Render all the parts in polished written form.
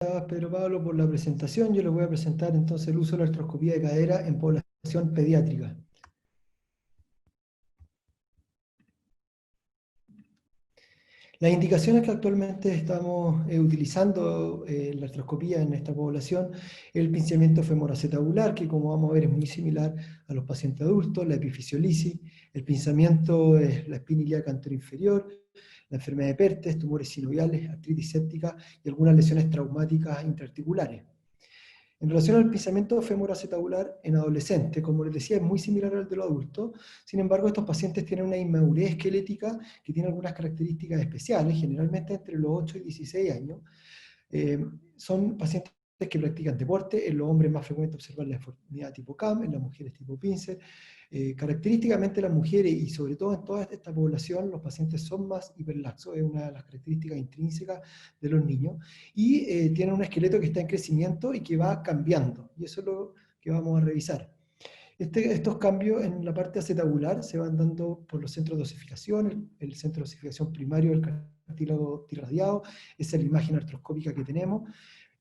gracias, Pedro Pablo, por la presentación. Yo les voy a presentar entonces el uso de la artroscopía de cadera en población pediátrica. Las indicaciones que actualmente estamos utilizando en la artroscopía en esta población, el pinzamiento femoroacetabular, que como vamos a ver es muy similar a los pacientes adultos, la epifisiolisis, el pinzamiento es la espina ilíaca anteroinferior, la enfermedad de Pertes, tumores sinoviales, artritis séptica y algunas lesiones traumáticas intraarticulares. En relación al pinzamiento femoroacetabular en adolescentes, como les decía, es muy similar al de los adultos. Sin embargo, estos pacientes tienen una inmadurez esquelética que tiene algunas características especiales, generalmente entre los 8 y 16 años. Son pacientes que practican deporte, en los hombres es más frecuente observar la deformidad tipo CAM, en las mujeres tipo Pincer. Característicamente las mujeres, y sobre todo en toda esta población, los pacientes son más hiperlaxos, es una de las características intrínsecas de los niños, y tienen un esqueleto que está en crecimiento y que va cambiando, y eso es lo que vamos a revisar. Estos cambios en la parte acetabular se van dando por los centros de osificación, el centro de osificación primario del cartílago irradiado, esa es la imagen artroscópica que tenemos,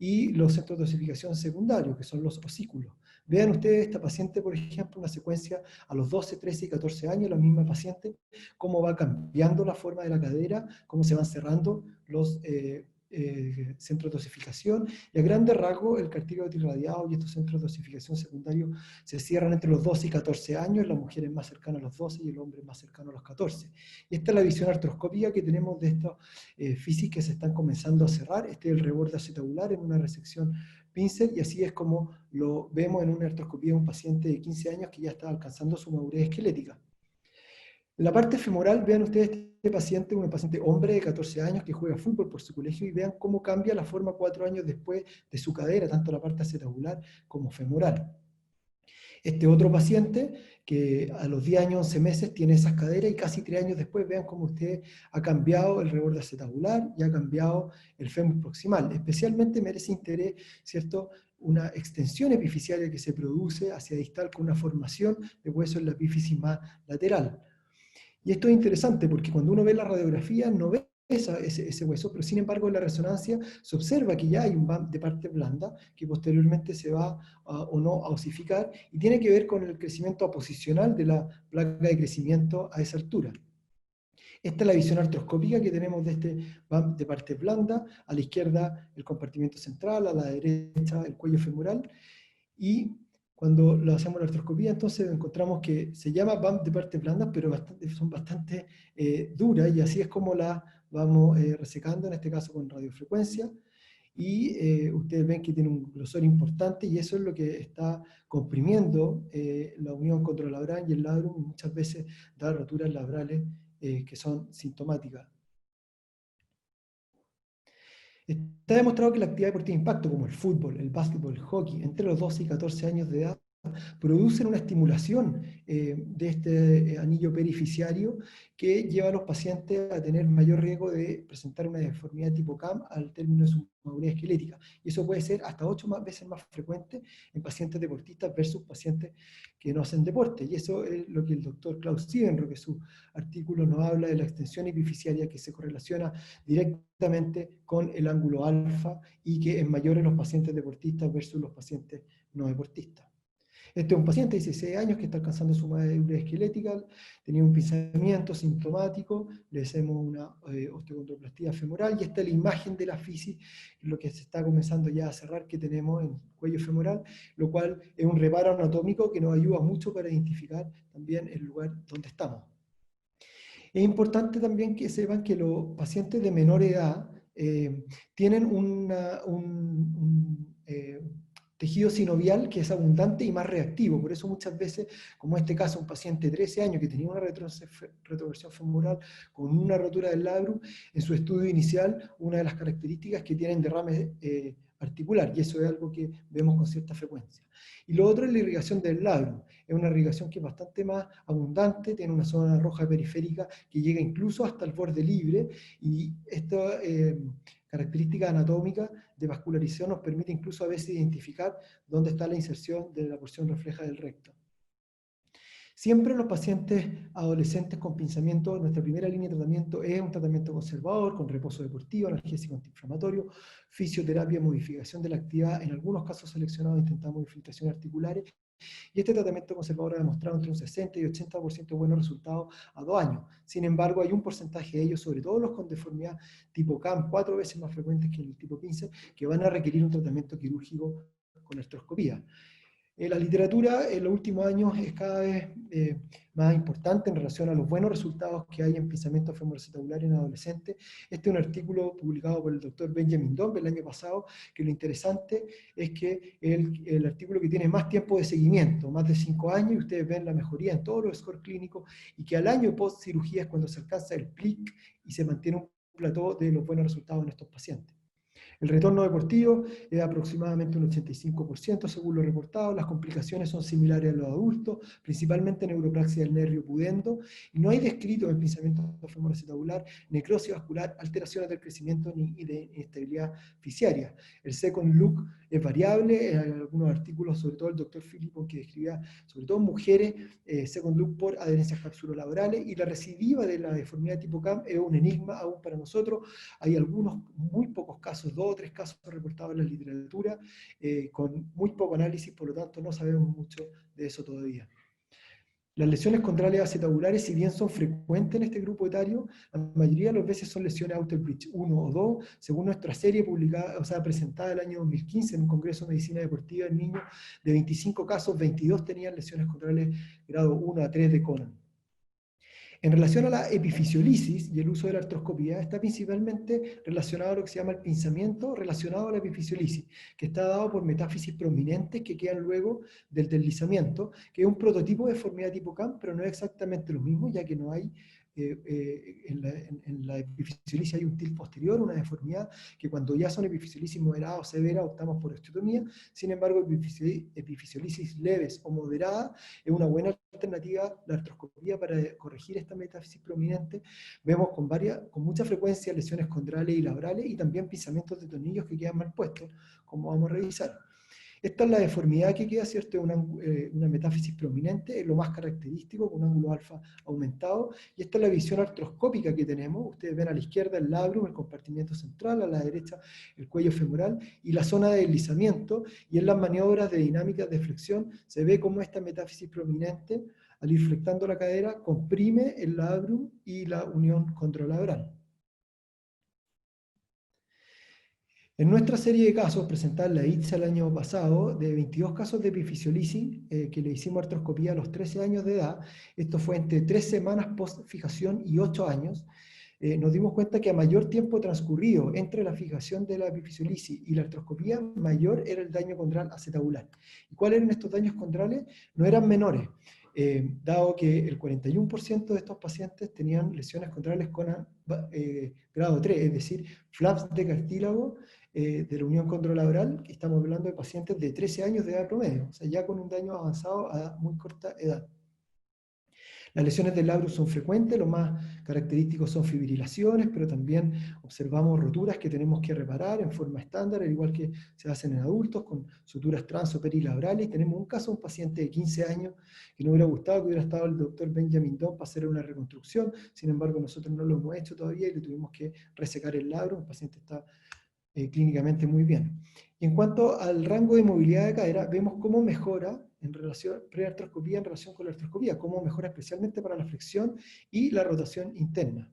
y los centros de osificación secundarios, que son los osículos. Vean ustedes esta paciente, por ejemplo, una secuencia a los 12, 13 y 14 años, la misma paciente, cómo va cambiando la forma de la cadera, cómo se van cerrando los centros de osificación, y a grandes rasgos el cartílago irradiado y estos centros de osificación secundarios se cierran entre los 12 y 14 años, la mujer es más cercana a los 12 y el hombre es más cercano a los 14. Y esta es la visión artroscópica que tenemos de estos fisis que se están comenzando a cerrar. Este es el reborde acetabular en una resección Pincer, y así es como lo vemos en una artroscopía de un paciente de 15 años que ya está alcanzando su madurez esquelética. En la parte femoral, vean ustedes este paciente, un paciente hombre de 14 años que juega fútbol por su colegio, y vean cómo cambia la forma 4 años después de su cadera, tanto la parte acetabular como femoral. Este otro paciente que a los 10 años, 11 meses tiene esas caderas, y casi 3 años después vean cómo usted ha cambiado el reborde acetabular y ha cambiado el fémur proximal. Especialmente merece interés, ¿cierto?, una extensión epifisiaria que se produce hacia distal con una formación de hueso en la epífisis más lateral. Y esto es interesante porque cuando uno ve la radiografía no ve ese hueso, pero sin embargo en la resonancia se observa que ya hay un BAM de parte blanda que posteriormente se va o no a osificar, y tiene que ver con el crecimiento aposicional de la placa de crecimiento a esa altura. Esta es la visión artroscópica que tenemos de este BAM de parte blanda, a la izquierda el compartimiento central, a la derecha el cuello femoral, y cuando lo hacemos la artroscopía, entonces encontramos que se llama BAM de partes blandas, pero son bastante duras, y así es como la vamos resecando, en este caso con radiofrecuencia, y ustedes ven que tiene un grosor importante, y eso es lo que está comprimiendo la unión contra el labral y el labrum, y muchas veces da roturas labrales que son sintomáticas. Está demostrado que la actividad deportiva de impacto, como el fútbol, el básquetbol, el hockey, entre los 12 y 14 años de edad, producen una estimulación de este anillo perifisiario que lleva a los pacientes a tener mayor riesgo de presentar una deformidad tipo CAM al término de su madurez esquelética. Y eso puede ser hasta 8 veces más frecuente en pacientes deportistas versus pacientes que no hacen deporte. Y eso es lo que el doctor Klaus Siebenro, que su artículo nos habla de la extensión epifisiaria, que se correlaciona directamente con el ángulo alfa y que es mayor en los pacientes deportistas versus los pacientes no deportistas. Este es un paciente de 16 años que está alcanzando su madurez esquelética, tenía un pinzamiento sintomático, le hacemos una osteocondroplastía femoral, y esta es la imagen de la fisis, lo que se está comenzando ya a cerrar, que tenemos en el cuello femoral, lo cual es un reparo anatómico que nos ayuda mucho para identificar también el lugar donde estamos. Es importante también que sepan que los pacientes de menor edad tienen un tejido sinovial que es abundante y más reactivo. Por eso muchas veces, como en este caso, un paciente de 13 años que tenía una retroversión femoral con una rotura del labrum, en su estudio inicial, una de las características es que tienen derrame articular, y eso es algo que vemos con cierta frecuencia. Y lo otro es la irrigación del labrum. Es una irrigación que es bastante más abundante, tiene una zona roja periférica que llega incluso hasta el borde libre, y esta característica anatómica de vascularización nos permite incluso a veces identificar dónde está la inserción de la porción refleja del recto. Siempre los pacientes adolescentes con pinzamiento, nuestra primera línea de tratamiento es un tratamiento conservador, con reposo deportivo, analgésico antiinflamatorio, fisioterapia, modificación de la actividad, en algunos casos seleccionados intentamos infiltraciones articulares, y este tratamiento conservador ha demostrado entre un 60 y 80% de buenos resultados a 2 años. Sin embargo, hay un porcentaje de ellos, sobre todo los con deformidad tipo CAM, 4 veces más frecuentes que el tipo 15, que van a requerir un tratamiento quirúrgico con artroscopía. La literatura en los últimos años es cada vez más importante en relación a los buenos resultados que hay en pinzamiento femoroacetabular en adolescentes. Este es un artículo publicado por el doctor Benjamin Dombe el año pasado, que lo interesante es que el artículo que tiene más tiempo de seguimiento, más de 5 años, y ustedes ven la mejoría en todos los scores clínicos, y que al año post cirugía es cuando se alcanza el pic y se mantiene un plató de los buenos resultados en estos pacientes. El retorno deportivo es aproximadamente un 85% según lo reportado. Las complicaciones son similares a los adultos, principalmente neuropraxia del nervio pudendo, y no hay descrito en pensamiento femoroacetabular, necrosis vascular, alteraciones del crecimiento ni de inestabilidad fisiaria. El second look es variable, en algunos artículos, sobre todo el doctor Filippo, que describía, sobre todo en mujeres, second look por adherencias capsulolaborales, y la recidiva de la deformidad tipo CAM es un enigma aún para nosotros. Hay algunos, muy pocos casos, 2 o 3 casos reportados en la literatura, con muy poco análisis, por lo tanto no sabemos mucho de eso todavía. Las lesiones condrales acetabulares, si bien son frecuentes en este grupo etario, la mayoría de las veces son lesiones Outerbridge 1 o 2, según nuestra serie publicada, o sea, presentada el año 2015 en un congreso de medicina deportiva en niños. De 25 casos, 22 tenían lesiones condrales grado 1 a 3 de Conan. En relación a la epifisiolisis y el uso de la artroscopía, está principalmente relacionado a lo que se llama el pinzamiento relacionado a la epifisiolisis, que está dado por metáfisis prominentes que quedan luego del deslizamiento, que es un prototipo de deformidad tipo CAM, pero no es exactamente lo mismo, ya que no hay, en la epifisiolisis hay un til posterior, una deformidad, que cuando ya son epifisiolisis moderada o severa optamos por osteotomía. Sin embargo, epifisiolisis leves o moderada es una buena alternativa la artroscopía para corregir esta metáfisis prominente. Vemos con mucha frecuencia lesiones condrales y labrales, y también pinzamientos de tornillos que quedan mal puestos, como vamos a revisar. Esta es la deformidad que queda, ¿cierto? Una metáfisis prominente, es lo más característico, con un ángulo alfa aumentado, y esta es la visión artroscópica que tenemos. Ustedes ven a la izquierda el labrum, el compartimiento central, a la derecha el cuello femoral, y la zona de deslizamiento, y en las maniobras de dinámicas de flexión se ve cómo esta metáfisis prominente, al ir flectando la cadera, comprime el labrum y la unión condrolabral. En nuestra serie de casos, presentada en la ITSA el año pasado, de 22 casos de epifisiolisis que le hicimos artroscopía a los 13 años de edad, esto fue entre 3 semanas post fijación y 8 años, nos dimos cuenta que a mayor tiempo transcurrido entre la fijación de la epifisiolisis y la artroscopía, mayor era el daño condral acetabular. ¿Y cuáles eran estos daños condrales? No eran menores, dado que el 41% de estos pacientes tenían lesiones condrales con grado 3, es decir, flaps de cartílago de la unión condrolabral, que estamos hablando de pacientes de 13 años de edad promedio, o sea, ya con un daño avanzado a muy corta edad. Las lesiones del labrum son frecuentes, lo más característicos son fibrilaciones, pero también observamos roturas que tenemos que reparar en forma estándar, al igual que se hacen en adultos, con suturas trans o perilabrales. Y tenemos un caso, un paciente de 15 años, que nos hubiera gustado que hubiera estado el doctor Benjamin Dohm para hacer una reconstrucción, sin embargo nosotros no lo hemos hecho todavía y le tuvimos que resecar el labrum. El paciente está clínicamente muy bien. Y en cuanto al rango de movilidad de cadera, vemos cómo mejora en relación, preartroscopía en relación con la artroscopía, cómo mejora especialmente para la flexión y la rotación interna.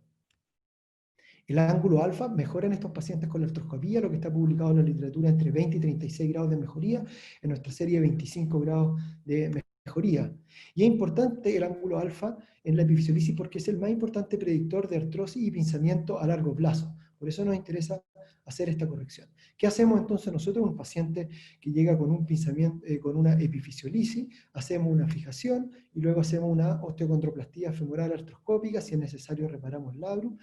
El ángulo alfa mejora en estos pacientes con la artroscopía, lo que está publicado en la literatura entre 20 y 36 grados de mejoría, en nuestra serie 25 grados de mejoría. Y es importante el ángulo alfa en la epifisiolisis porque es el más importante predictor de artrosis y pinzamiento a largo plazo. Por eso nos interesa hacer esta corrección. ¿Qué hacemos entonces nosotros? Un paciente que llega con un pinzamiento, con una epifisiolisis, hacemos una fijación y luego hacemos una osteocondroplastía femoral artroscópica, si es necesario reparamos el labrum,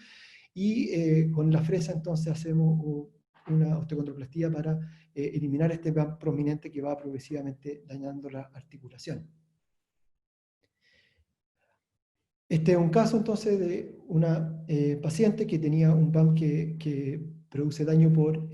y con la fresa entonces hacemos una osteocondroplastía para eliminar este plan prominente que va progresivamente dañando la articulación. Este es un caso entonces de una paciente que tenía un PAM que produce daño por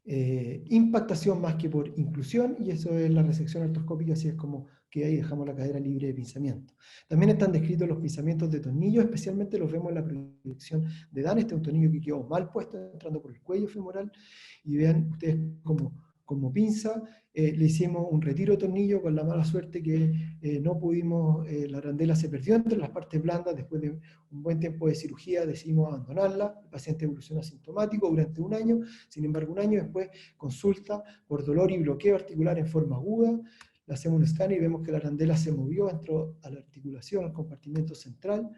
impactación más que por inclusión, y eso es la resección artroscópica, así es como que ahí dejamos la cadera libre de pinzamiento. También están descritos los pinzamientos de tornillo, especialmente los vemos en la proyección de Dan. Este es un tornillo que quedó mal puesto, entrando por el cuello femoral, y vean ustedes como pinza. Le hicimos un retiro de tornillo con la mala suerte que no pudimos, la arandela se perdió entre las partes blandas. Después de un buen tiempo de cirugía decidimos abandonarla. El paciente evolucionó asintomático durante un año. Sin embargo, un año después consulta por dolor y bloqueo articular en forma aguda. Le hacemos un scan y vemos que la arandela se movió, entró a la articulación, al compartimento central,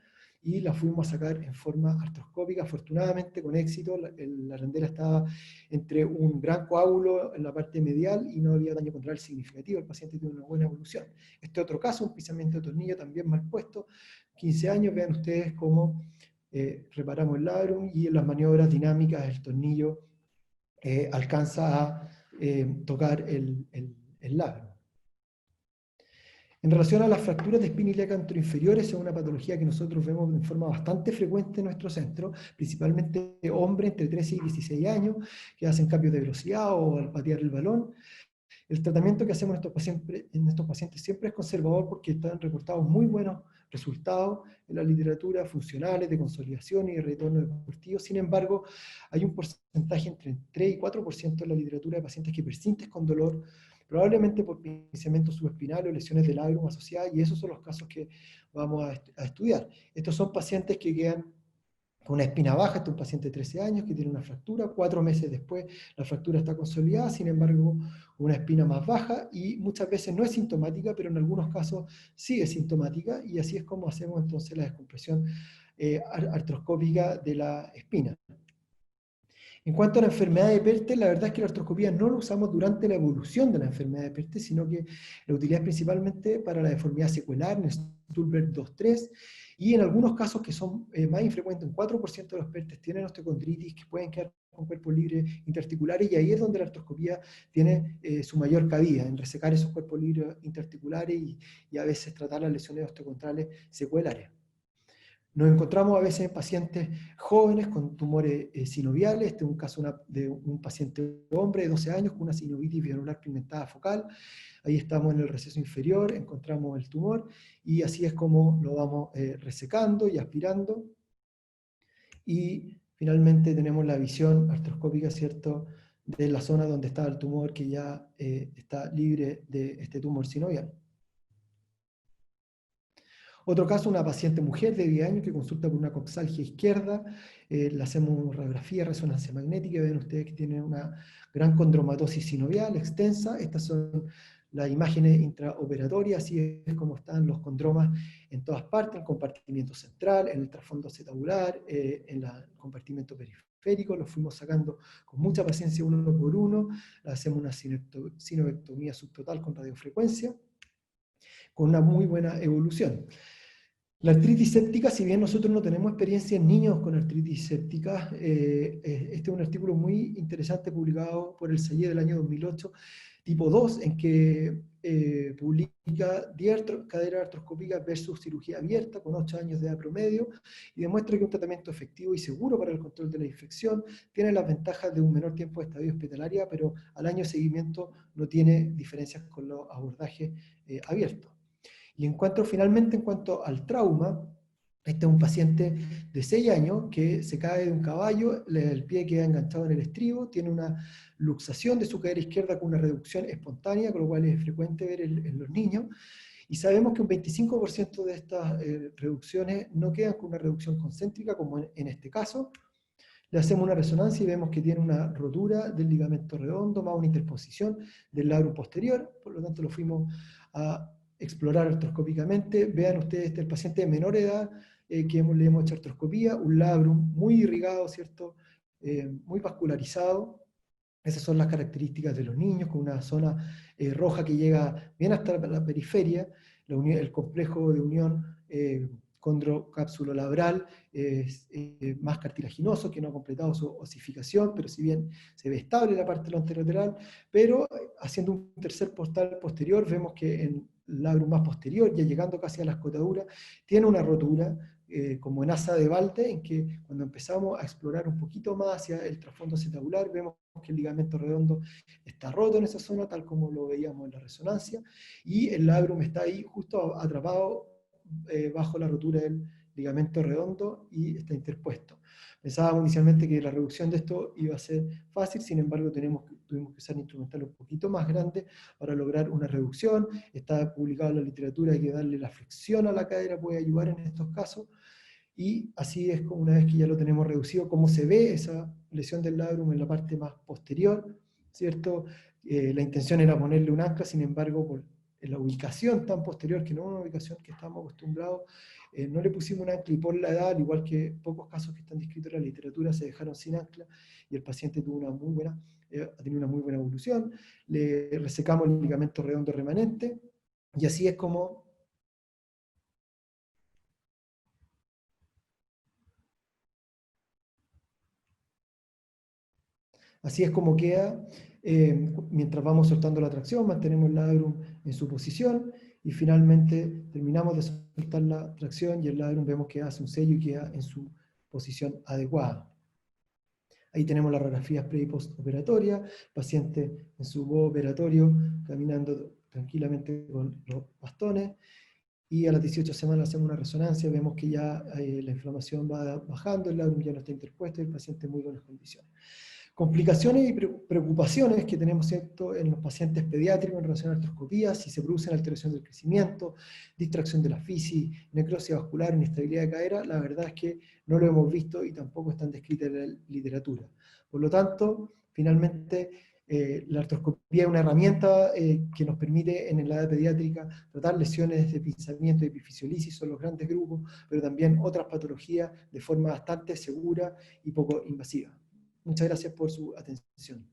y la fuimos a sacar en forma artroscópica, afortunadamente con éxito. La arandela estaba entre un gran coágulo en la parte medial y no había daño contralateral significativo. El paciente tiene una buena evolución. Este otro caso, un pinzamiento de tornillo también mal puesto, 15 años. Vean ustedes cómo reparamos el labrum, y en las maniobras dinámicas el tornillo alcanza a tocar el labrum. En relación a las fracturas de espina ilíaca anteroinferiores, es una patología que nosotros vemos en forma bastante frecuente en nuestro centro, principalmente hombres entre 13 y 16 años, que hacen cambios de velocidad o al patear el balón. El tratamiento que hacemos en estos pacientes siempre es conservador, porque están reportados muy buenos resultados en la literatura, funcionales, de consolidación y de retorno deportivo. Sin embargo, hay un porcentaje entre 3 y 4% en la literatura de pacientes que persisten con dolor, probablemente por pinzamiento subespinal o lesiones del labrum asociadas, y esos son los casos que vamos a estudiar. Estos son pacientes que quedan con una espina baja. Este es un paciente de 13 años que tiene una fractura. 4 meses después la fractura está consolidada, sin embargo una espina más baja, y muchas veces no es sintomática, pero en algunos casos sí es sintomática, y así es como hacemos entonces la descompresión artroscópica de la espina. En cuanto a la enfermedad de Perthes, la verdad es que la artroscopía no la usamos durante la evolución de la enfermedad de Perthes, sino que la utilizamos principalmente para la deformidad secular, en el Stulberg 2-3, y en algunos casos que son más infrecuentes, un 4% de los Perthes tienen osteocondritis, que pueden quedar con cuerpos libres interarticulares, y ahí es donde la artroscopía tiene su mayor cabida, en resecar esos cuerpos libres interarticulares y a veces tratar las lesiones osteocondrales secuelares. Nos encontramos a veces en pacientes jóvenes con tumores sinoviales. Este es un caso de un paciente hombre de 12 años con una sinovitis venular pigmentada focal. Ahí estamos en el receso inferior, encontramos el tumor, y así es como lo vamos resecando y aspirando. Y finalmente tenemos la visión artroscópica, ¿cierto?, de la zona donde está el tumor, que ya está libre de este tumor sinovial. Otro caso, una paciente mujer de 10 años que consulta por una coxalgia izquierda. Le hacemos radiografía, resonancia magnética, y ven ustedes que tiene una gran condromatosis sinovial extensa. Estas son las imágenes intraoperatorias, así es como están los condromas en todas partes, en el compartimiento central, en el trasfondo acetabular, en el compartimento periférico. Los fuimos sacando con mucha paciencia uno por uno. Le hacemos una sinovectomía subtotal con radiofrecuencia, con una muy buena evolución. La artritis séptica, si bien nosotros no tenemos experiencia en niños con artritis séptica, este es un artículo muy interesante publicado por el SAIE del año 2008, tipo 2, en que publica 10 caderas artroscópicas versus cirugía abierta con 8 años de edad promedio, y demuestra que un tratamiento efectivo y seguro para el control de la infección tiene las ventajas de un menor tiempo de estadio hospitalaria, pero al año de seguimiento no tiene diferencias con los abordajes abiertos. Y finalmente, en cuanto al trauma, este es un paciente de 6 años que se cae de un caballo, el pie queda enganchado en el estribo, tiene una luxación de su cadera izquierda con una reducción espontánea, con lo cual es frecuente ver en los niños, y sabemos que un 25% de estas reducciones no quedan con una reducción concéntrica, como en este caso. Le hacemos una resonancia y vemos que tiene una rotura del ligamento redondo más una interposición del labrum posterior, por lo tanto lo fuimos a explorar artroscópicamente. Vean ustedes, este es el paciente de menor edad que le hemos hecho artroscopía, un labrum muy irrigado, ¿cierto? Muy vascularizado. Esas son las características de los niños, con una zona roja que llega bien hasta la periferia, el complejo de unión condrocapsulolabral es más cartilaginoso, que no ha completado su osificación, pero si bien se ve estable la parte anterolateral, pero haciendo un tercer portal posterior, vemos que en el labrum más posterior, ya llegando casi a la escotadura, tiene una rotura como en asa de balde, en que cuando empezamos a explorar un poquito más hacia el trasfondo acetabular, vemos que el ligamento redondo está roto en esa zona, tal como lo veíamos en la resonancia, y el labrum está ahí justo atrapado bajo la rotura del ligamento redondo y está interpuesto. Pensábamos inicialmente que la reducción de esto iba a ser fácil, sin embargo tuvimos que usar instrumentales un poquito más grandes para lograr una reducción. Está publicado en la literatura que darle la flexión a la cadera puede ayudar en estos casos, y así es como una vez que ya lo tenemos reducido, cómo se ve esa lesión del labrum en la parte más posterior, ¿cierto? La intención era ponerle un ancla, sin embargo, por la ubicación tan posterior, que no es una ubicación que estamos acostumbrados, no le pusimos un ancla, y por la edad, al igual que pocos casos que están descritos en la literatura, se dejaron sin ancla, y el paciente tuvo ha tenido una muy buena evolución. Le resecamos el ligamento redondo remanente, y así es como queda. Mientras vamos soltando la tracción, mantenemos el labrum en su posición, y finalmente terminamos de soltar la tracción y el labrum vemos que hace un sello y queda en su posición adecuada. Ahí tenemos las radiografías pre y postoperatoria, paciente en su operatorio caminando tranquilamente con los bastones, y a las 18 semanas hacemos una resonancia, vemos que ya la inflamación va bajando, el labrum ya no está interpuesto y el paciente en muy buenas condiciones. Complicaciones y preocupaciones que tenemos, ¿cierto?, en los pacientes pediátricos en relación a artroscopías: si se producen alteraciones del crecimiento, distracción de la fisis, necrosis vascular, inestabilidad de cadera. La verdad es que no lo hemos visto y tampoco están descritas en la literatura. Por lo tanto, finalmente, la artroscopía es una herramienta que nos permite en la edad pediátrica tratar lesiones de pinzamiento y epifisiolisis, son los grandes grupos, pero también otras patologías de forma bastante segura y poco invasiva. Muchas gracias por su atención.